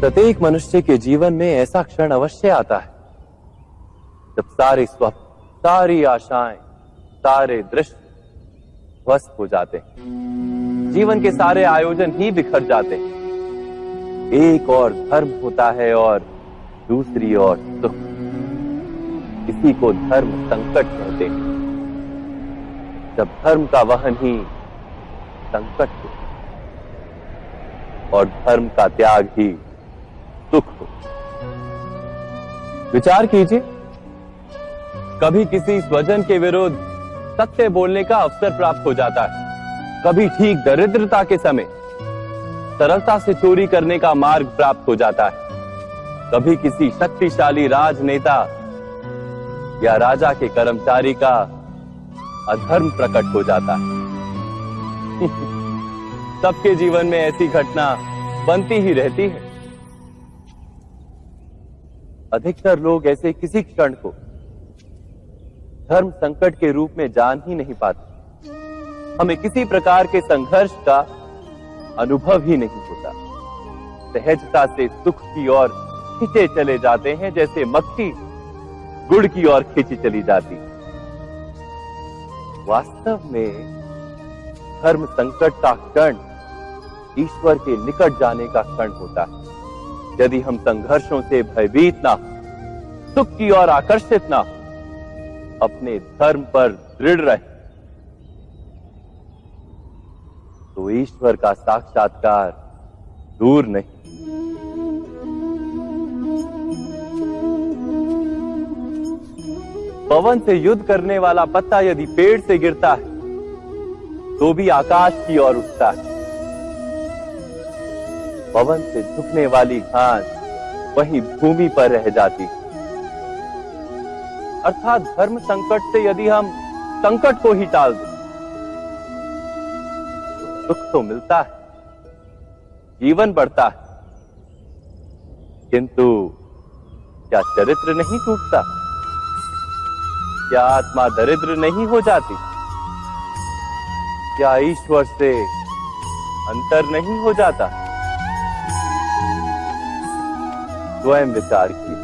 प्रत्येक मनुष्य के जीवन में ऐसा क्षण अवश्य आता है जब सारे स्वप्न, सारी आशाएं, सारे दृश्य ध्वस्त हो जाते हैं। जीवन के सारे आयोजन ही बिखर जाते हैं। एक और धर्म होता है और दूसरी ओर सुख। इसी को धर्म संकट कहते हैं। जब धर्म का वहन ही संकट हो और धर्म का त्याग ही सुख हो। विचार कीजिए, कभी किसी स्वजन के विरुद्ध सत्य बोलने का अवसर प्राप्त हो जाता है, कभी ठीक दरिद्रता के समय सरलता से चोरी करने का मार्ग प्राप्त हो जाता है, कभी किसी शक्तिशाली राजनेता या राजा के कर्मचारी का अधर्म प्रकट हो जाता है। सबके जीवन में ऐसी घटना बनती ही रहती है। अधिकतर लोग ऐसे किसी क्षण को धर्म संकट के रूप में जान ही नहीं पाते। हमें किसी प्रकार के संघर्ष का अनुभव ही नहीं होता। सहजता से सुख की ओर खींचे चले जाते हैं, जैसे मक्खी गुड़ की ओर खींची चली जाती। वास्तव में धर्म संकट का क्षण ईश्वर के निकट जाने का क्षण होता है। यदि हम संघर्षों से भयभीत ना हो, सुख की ओर आकर्षित ना हो, अपने धर्म पर दृढ़ रहे, तो ईश्वर का साक्षात्कार दूर नहीं। पवन से युद्ध करने वाला पत्ता यदि पेड़ से गिरता है तो भी आकाश की ओर उठता है। पवन से झुकने वाली घास वहीं भूमि पर रह जाती है। अर्थात धर्म संकट से यदि हम संकट को ही टाल दें तो सुख तो मिलता है, जीवन बढ़ता है, किंतु क्या चरित्र नहीं टूटता? क्या आत्मा दरिद्र नहीं हो जाती? क्या ईश्वर से अंतर नहीं हो जाता? स्वयं विचार कीजिए।